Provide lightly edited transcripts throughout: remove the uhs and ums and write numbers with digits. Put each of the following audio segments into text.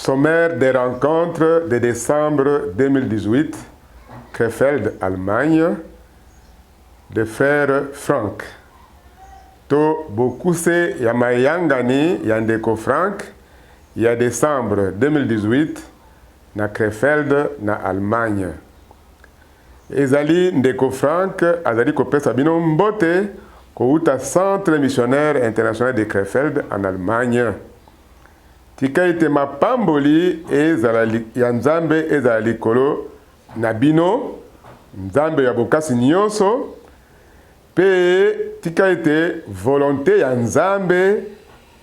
Sommaire des rencontres de décembre 2018, Krefeld, Allemagne, de frère Frank. To Bokuse Yamayangani Yandeko Frank, il y a décembre 2018, na Krefeld, na Allemagne. Ezali Ndeko Frank, azali kopesa bino mbote, kouta Centre missionnaire international de Krefeld en Allemagne. Tika ite mapamboli ezali ya nzambe ezali kolo na bino, nzambe ya bokasi nyonso, pe tika ite volonté ya nzambe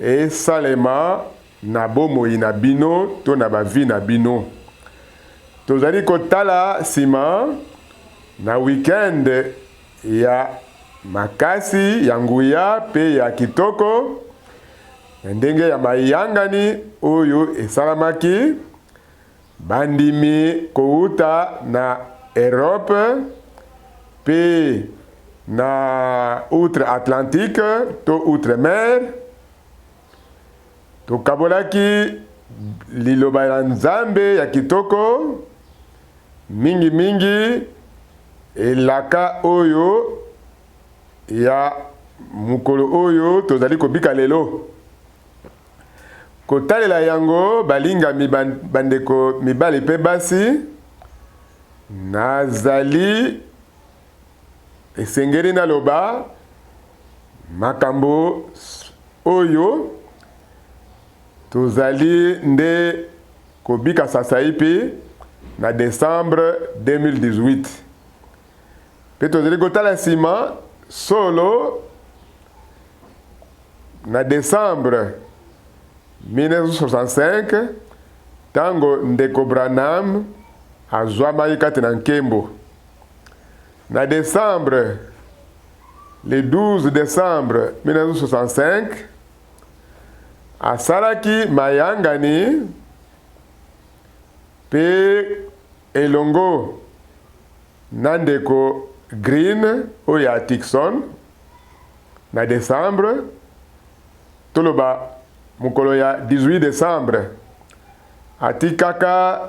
esalema na bomoi na bino to na bavi na bino. Tozali kotala sima na weekend ya makasi ya nguya pe ya kitoko ndenge ya mayangani oyo esalamaki bandimi kouta na Europe pe na outre-Atlantique to outre-mer to kabolaki liloba ya nzambe ya kitoko mingi mingi elaka oyo ya mukolo oyo tozali kobika lelo kotalela yango balinga bandeko mibali pe basi nazali esengeli naloba makambo oyo tozali nde kobika sasa ipi na décembre 2018 pe tozali kotala sima solo na décembre 1965 tango Ndeko Branham azwamaki kati na nkembo. Na décembre, le 12 décembre 1965 asalaki mayangani pe elongo na Ndeko Green oyo ya Tucson na décembre toloba mukolo ya 18 décembre atikaka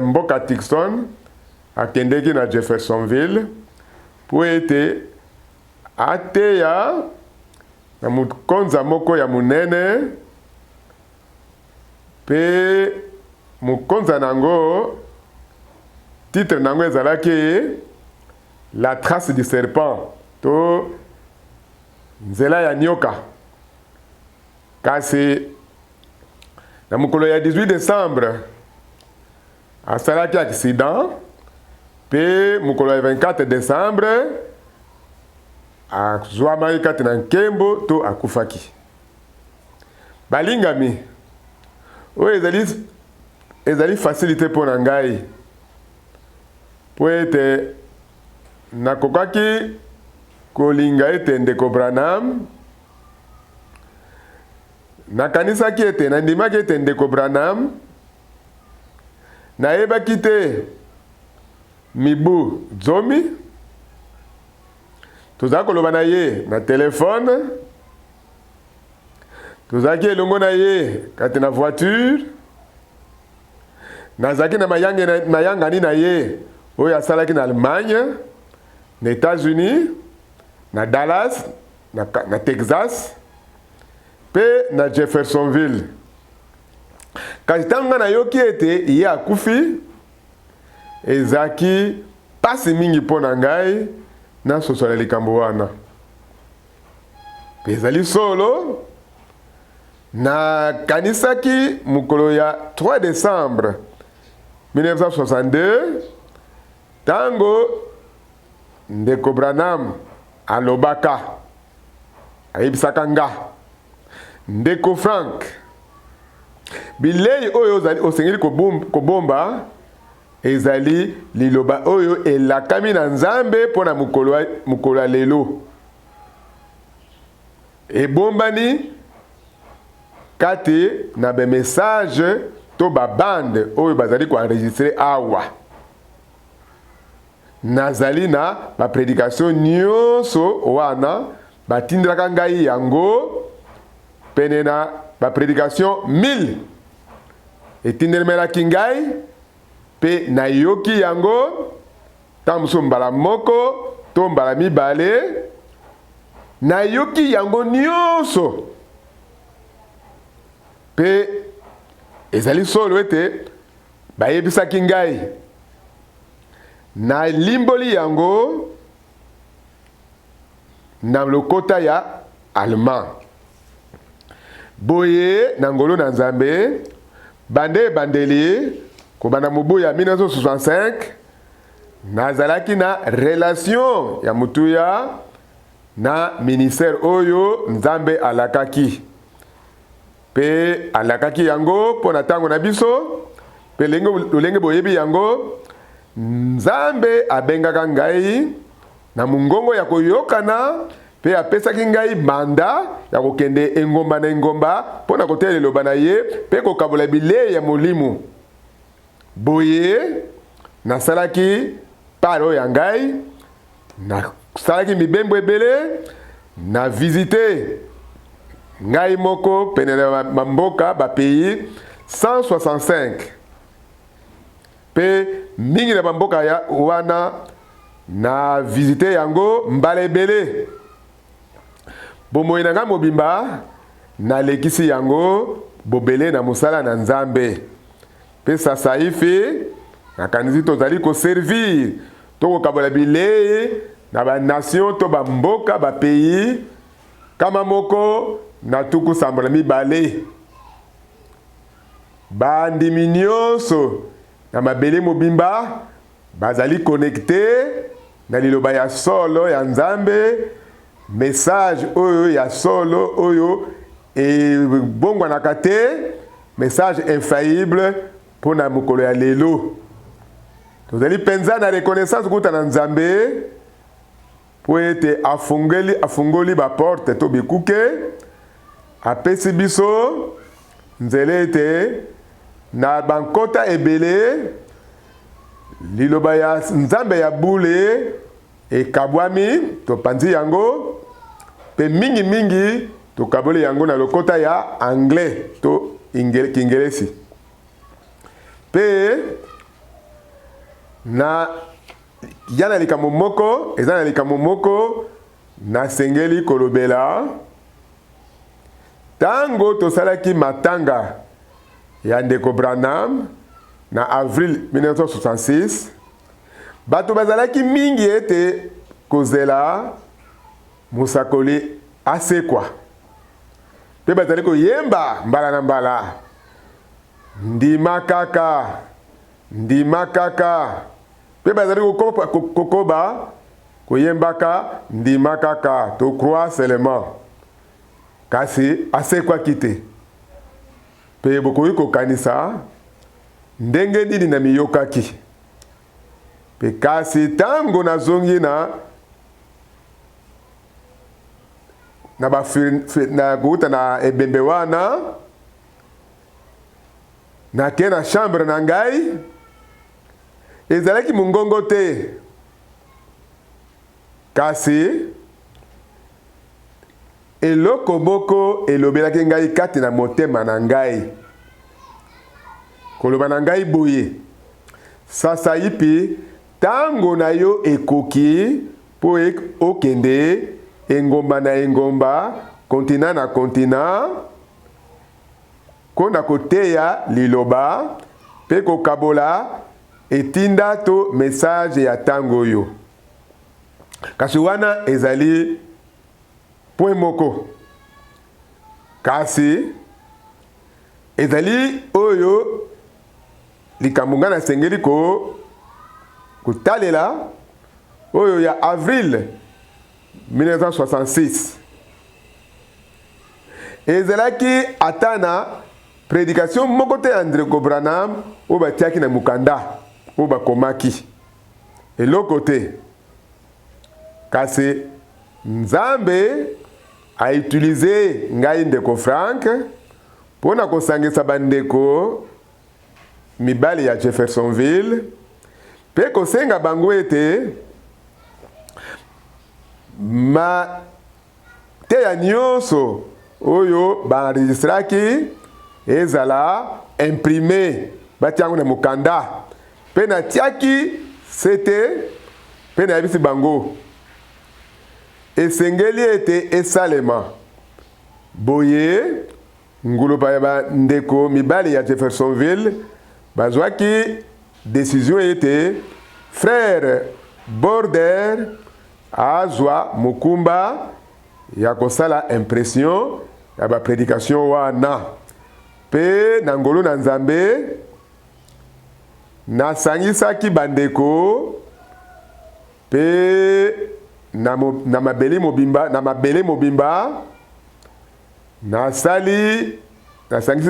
mboka Tucson akendeki na Jeffersonville po ete ateya na mukonza moko ya munene pe mukonza nango titre nango ezalaki la trace du serpent to nzela ya nyoka. Kasi na mukolo ya 18 décembre asalaki accident pe mukolo ya 24 décembre azwamaki kati na nkembo to akufaki. Balingami oyo ezali facilité mpo na ngai po ete nakokaki kolinga ete Ndeko Branham nakanisaki ete nandimaki ete Ndeko Branham nayebaki te mibu zomi tozala koloba na ye na telefone tozalaki elongo na ye kati na voiture nazalaki na mayangani na ye oyo asalaki na Allemagne na États-Unis na Dallas na Texas pe na Jeffersonville. Kasi tanga na yoki ete ye akufi ezaki pasi mingi mpo na ngai na sosola likambo wana. Pe ezali solo na kanisaki mukolo ya 3 décembre 1962 tango Ndeko Branham alobaka ayebisaka nga Ndeko Frank bilei oyo osengeli kobomba ezali liloba oyo elakami na nzambe pona mukolo ya lelo ebombani kati na be message to ba bande oyo bazali ko enregistrer awa nazali na ba prédication nyonso wana batindraka ngai yango pene na ba prédication 1000 etindelmelaki ngai mpe nayoki yango ntango mosusu mbala moko to mbala mibale nayoki yango nyonso mpe ezali solo ete bayebisaki ngai nalimboli yango na lokota ya allemand. Boye na ngolo na Nzambe bande bandeli kobanda mobu ya 1965 nazalaki na relation ya mutuya na ministère oyo Nzambe alakaki pe alakaki yango pona tango na biso pe lolenge boyebi yango Nzambe abengaka ngai na mungongo ya koyokana pe apesaki ngai manda ya kokende engomba na engomba pona kotelela liloba na ye pe kokabola bilei ya molimo. Boye nasalaki paro ya ngai nasalaki mibembo ebele na visite ngai moko pene na mboka ba pays 165 pe mingi na mboka ya wana na visite yango mbala ebele. Bomoi na ngai mobimba nalekisi yango bobele na mosala na Nzambe pe sasa ifi nakanisi tozali koservir to kokabola bilei na banation to bamboka bapays kama moko na tuku sambola mibale. Bandimi nyonso na mabele mobimba bazali connecté na liloba ya solo ya Nzambe. Message oyo ya solo oyo e bongwa na kate message infaillible pona mukolo ya lelo. Tozali penza na reconnaissance kuta na Nzambe po ete afungoli ba porte to bikuke apesi biso nzele ete na bankota ebele liloba ya Nzambe ya bule ekabwami topanzi yango pe mingi tokaboli yango na lokota ya anglais to kingelesi pe na yana likambo moko ezana likambo moko na sengeli kolobela tango tosalaki matanga ya ndeko Branham na avril 1966 bato bazalaki mingi ete kozela musakoli asekwa pe bazali koyemba mbala na mbala ndima kaka pe bazali kokoba koyembaka ndima kaka to croire seulement kasi asekwa kite pe bokoyi kokanisa ndenge nini na miyokaki pe kasi tango nazongi na kuuta na ebembe wana nake na chambre na ngai ezalaki mongongo te kasi eloko moko elobelaki ngai kati na motema na ngai koloba na ngai boye sasa ipi tango na yo ekoki po okende engomba na engomba kontina na kontina kona koteya liloba pe kokabola etinda to message ya tango yo kasi wana ezali point moko kasi ezali oyo likambo nga nasengeli kotalela oyo ya avril 1966 ezalaki atana prédication moko te Ndeko Branham oyo batiaki na mukanda oyo bakomaki eloko te kasi Nzambe a utilisé ngai Ndeko Frank pona kosangisa bandeko mibali ya Jeffersonville pe kosenga bango ete ma te ya nyonso oyo baenregistraki ezala imprimé batiango na mukanda pe na tiaki c'était pe na bisi bango esengeli ete esalema boye ngulupa ya bandeko mibali ya Jeffersonville bazwaki décision ete frère Border azwa mukumba ya kosala impression ya ba prédication wana pe na ngolo na nzambe nasangisaki bandeko pe na mabele mobimba nasangisi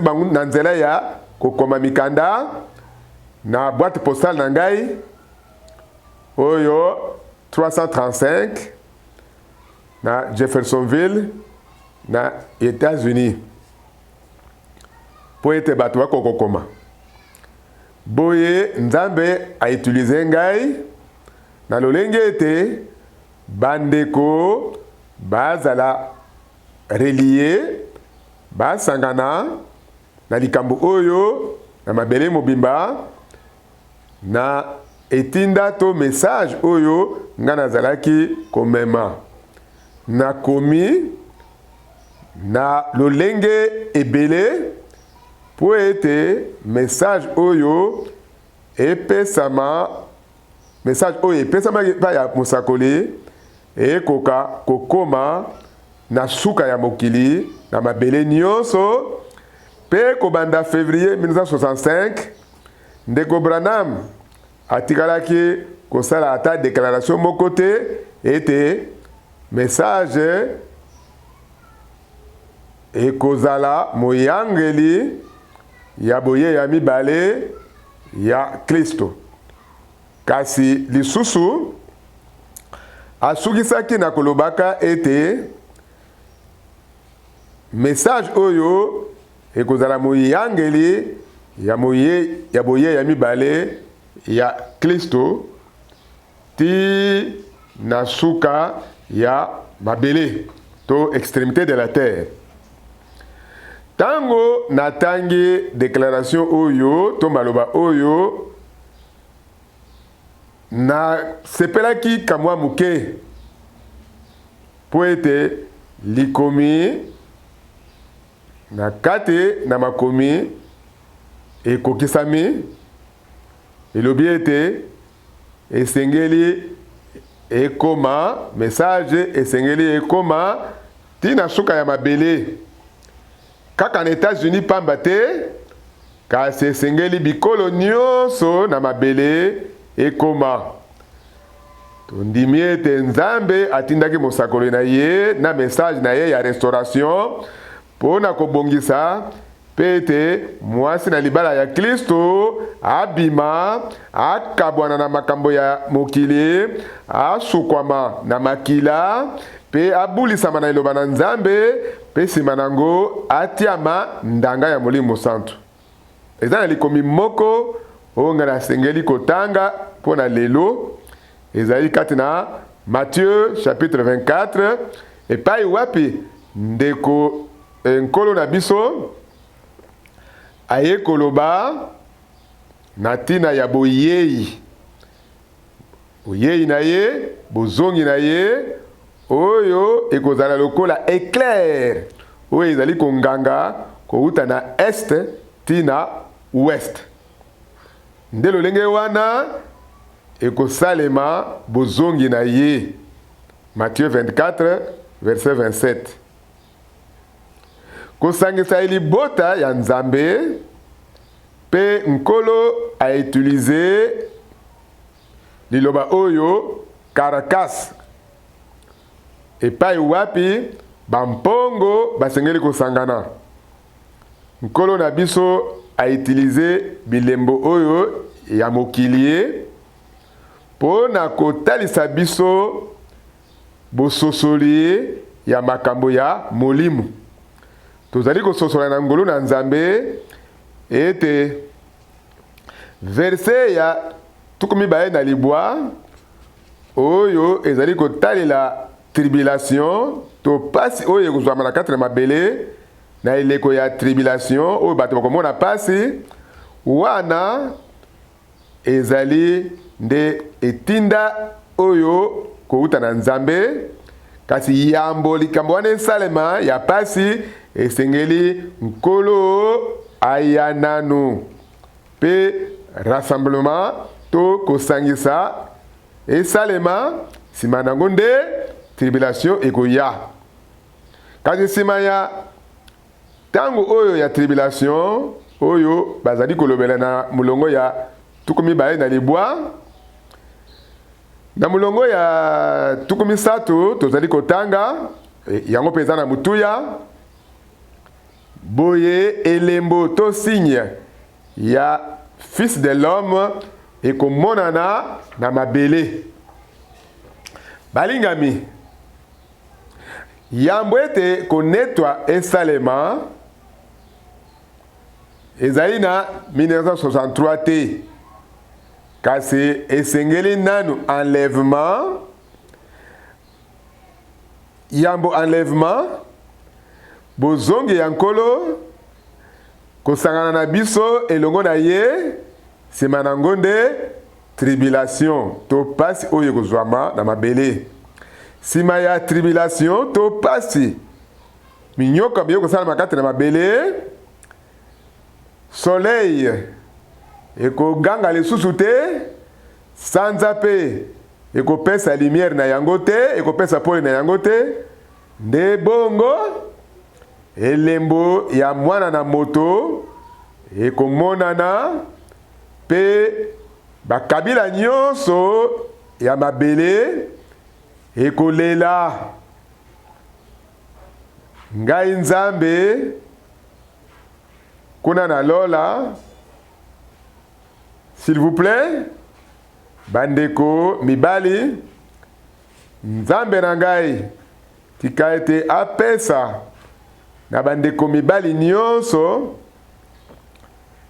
bango na nzela ya kokoma mikanda na boîte postale na ngai oyo 335 na Jeffersonville na États-Unis po ete bato bakokokoma boye nzambe autilize ngai na lolenge ete bandeko bazala relié basangana na likambo oyo na mabele mobimba na etinda to message oyo nga nazalaki komema na komi na lolenge ebele po ete message oyo epesama pa ya mosakoli ekoka kokoma na suka ya mokili na mabele nyonso pe kobanda février 1965 ndeko Branham atikalaki kosala ata déclaration moko te ete message ekozala moyangeli ya boye ya mibale ya Kristo kasi lisusu asukisaki na kolobaka ete message oyo ekozala moyangeli ya boye ya mibale ya Kristo ti na suka ya mabele to extrémité de la terre. Tango natangi déclaration oyo to maloba oyo na sepelaki kamwa muke po ete likomi na kate na makomi ekokisami elobi ete esengeli ekoma message esengeli ekoma tina suka ya mabele kaka na États-Unis pamba te kasi esengeli bikolo nyonso na mabele ekoma tondimi ete nzambe atindaki mosakoli na ye na message na ye ya restauration pona kobongisa pe ete mwasi na libala ya Kristo abima akabwana na makambo ya mokili asukwama na makila pe abulisama na eloba na nzambe pe nsima nango atiama ndanga ya Molimo Santu eza na likomi moko oyo nga nasengeli kotanga mpona lelo ezali kati na Matthieu chapitre 24 epai wapi ndeko nkolo na biso aye koloba na tina ya boyei na ye bozongi na ye oyo ekozala lokola éclair oyo ezali konganga kouta na est tina ouest nde lolenge wana ekosalema bozongi na ye. Matthieu 24 verset 27. Kosangisa libota ya nzambe pe nkolo a utiliser liloba oyo karakas epai wapi bampongo basengeli kosangana. Nkolo na biso a utiliser bilembo oyo ya mokilie pona kotalisa biso bososoli ya makambo ya molimo. Tozali kososola na ngolo na nzambe ete verset ya tukumi baye na libwa oyo ezali kotalela tribulation to pasi oyo ekozwama na 4 mabele na eleko ya tribulation oyo bato bakomona pasi wana ezali nde etinda oyo kouta na Nzambe kasi yambo likambo wana esalema ya pasi esengeli nkolo aya nanu pe rassemblement to kosangisa esalema nsima nango nde tribulation ekoya kasi nsima ya ntango oyo ya tribulation oyo bazali kolobela na mulongo ya 12 na libwa na mulongo ya 13 tozali kotanga yango peza na mutuya boye elembo to signe ya fils de l'homme ekomonana na mabele balingami yambo ete konetwa esalema ezali na 1963 te kasi esengeli nanu enlèvement yambo enlèvement bozongi ya nkolo kosangana na biso elongo na ye nsima nango nde tribulation to pasi oyo ekozwama na mabele nsima ya tribulation to pasi minyoka biyo kosalama kati na mabele soleil ekoganga lisusu te sanza mpe ekopesa lumière na yango te ekopesa pole na yango te nde bongo elembo ya mwana na moto ekomonana mpe bakabila nyonso ya mabele ekolela ngai Nzambe kuna na lola s'il vous plaît bandeko mibali Nzambe na ngai tika ete apesa na bandeko mibali nyonso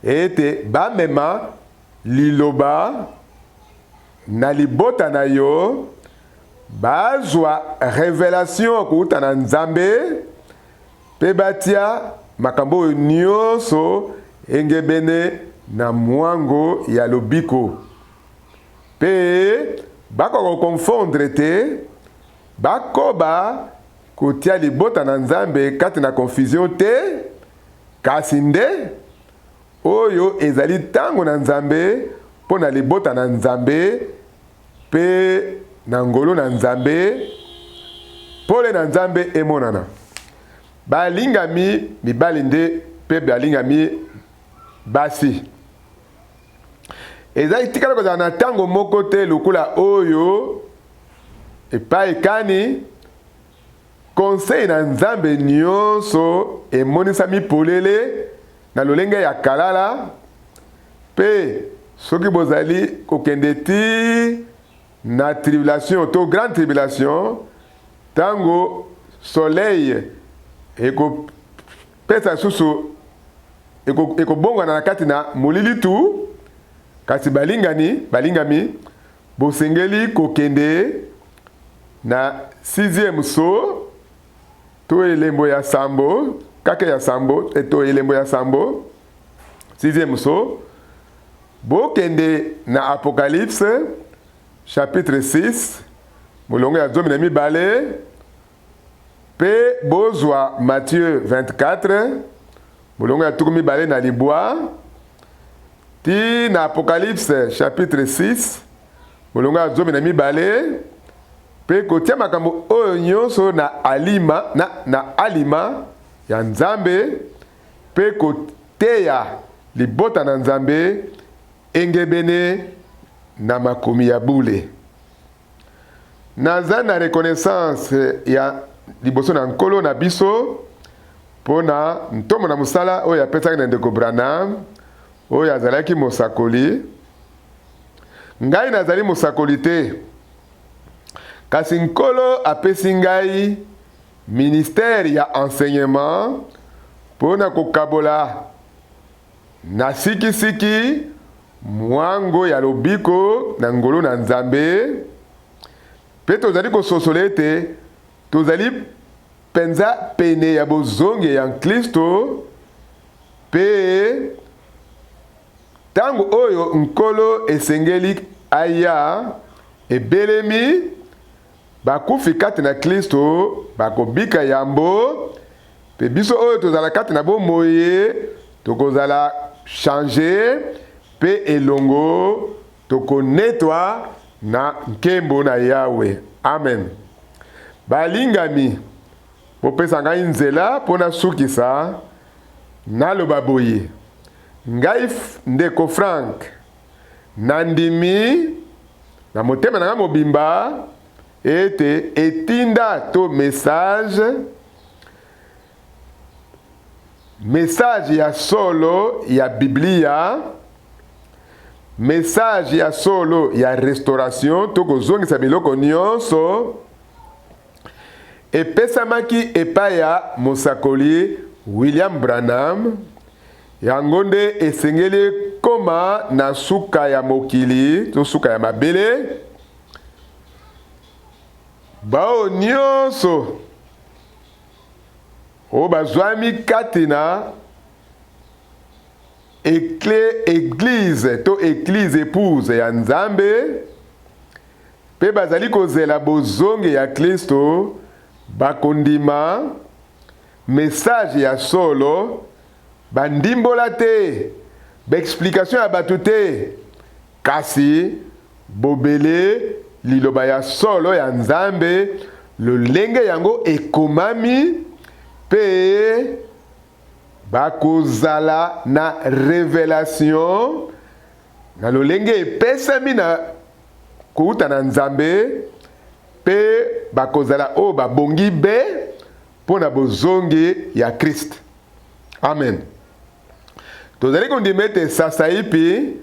ete bamema liloba na libota na yo bazwa révélation kouta na Nzambe pe batia makambo oyo nyonso engebene na mwango ya lobiko pe bako confondre te bakoba kotia libota na Nzambe kati na confusion te kasi nde oyo ezali tango na Nzambe mpo na libota na Nzambe pe na ngolo na Nzambe pole na Nzambe emonana balingami mibali nde pe balingami basi ezali tikala kozala na tango moko te lokula oyo epai ekani conseil na Nzambe nyonso emonisami polele na lolenge ya kalala pe soki bozali kokende ti na tribulation to grande tribulation tango soleil ekopesa susu ekobongwana na kati na molili tu kasi balingami bosengeli kokende na 6e so to elembo ya sambo kaka ya sambo to elembo ya sambo 6e so bokende na Apocalypse chapitre 6 mulongo ya 12 pe bozwa Matthieu 24 mulongo ya 12 na libwa ti na Apocalypse chapitre 6 mulongo ya 12 pe kotia makambo oyo nyonso na alima ya Nzambe pe koteya libota na Nzambe engebene na makomi ya bule naza na reconnaissance ya liboso na nkolo na biso pona ntomo na musala oyo apesaki na ndeko Branham oyo azalaki mosakoli ngai nazali mosakoli te kasi nkolo apesi ngai ministère ya enseignement pona kokabola na sikisiki mwango ya lobiko na ngolo na Nzambe pe tozali kososola ete tozali penza pene ya bozongi ya Kristo pe tango oyo nkolo esengeli aya ebelemi bakufi kati na Kristo bakobika yambo pe biso oyo tozala kati na bomoye tokozala changer pe elongo tokonetwa na nkembo na Yawe. Amen. Balingami bopesa ngai nzela mpona sukisa naloba boye ngai ndeko Frank nandimi na motema na ngai mobimba ete etinda to message ya solo ya Biblia, message ya solo ya restauration to kozongisa biloko nyonso epesamaki epai ya mosakoli William Branham. Yango nde esengeli koma na suka ya mokili to suka ya mabele bao nyonso o bazwami kati na église to église épouse ya Nzambe pe bazali kozela bozongi ya Kristo bakondima message ya solo bandimbola te baexplication ya bato te kasi bobele liloba ya solo ya Nzambe lolenge yango ekomami pe bakozala na révélation na lolenge epesami na kouta na Nzambe pe bakozala o babongi be pona bozongi ya Christ. Amen. Tozali kondimete sasa ipi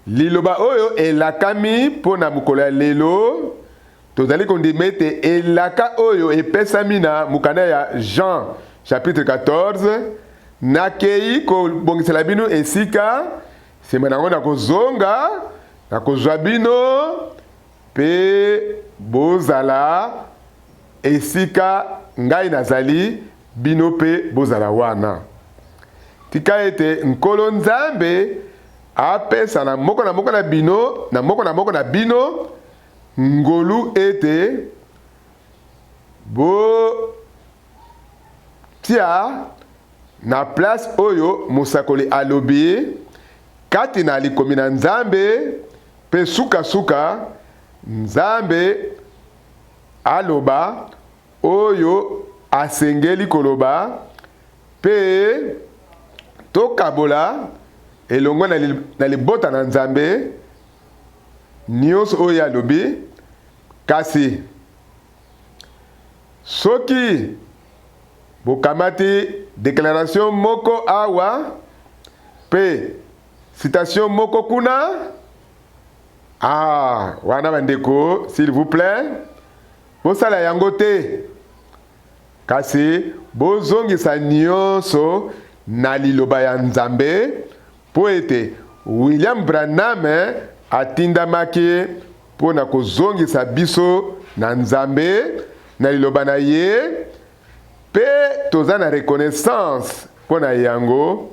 liloba oyo elakami pona mukolo ya lelo. Tozali kondimete elaka oyo epesami na mukanda ya Jean chapitre 14 nakei ko bongisela bino esika sema nango na kozonga na kozwa bino pe bozala esika ngai nazali bino pe bozala wana. Tika ete nkolo Nzambe apesa na moko na moko na bino na moko na moko na bino ngolu ete bo tia na place oyo musakoli alobi kati na likomi na Nzambe pe suka suka Nzambe aloba oyo asengeli koloba pe tokabola elongo na libota na Nzambe nyonso oyo alobi kasi soki bokamati déclaration moko awa pe citation moko kuna wana bandeko s'il vous plaît bosala yango te kasi bozongisa nyonso na liloba ya Nzambe po ete William Branham atindamaki pona kozongisa biso na Nzambe na liloba na ye pe toza na reconnaissance pona yango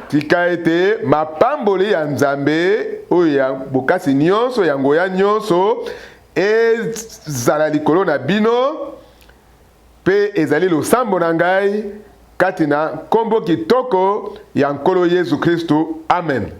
tika ete mapamboli ya Nzambe oyo ya bokasi nyonso yango ya nyonso ezala likolo na bino pe ezali losambo na ngai kati na kombo kitoko ya nkolo Yesu Kristo. Amen.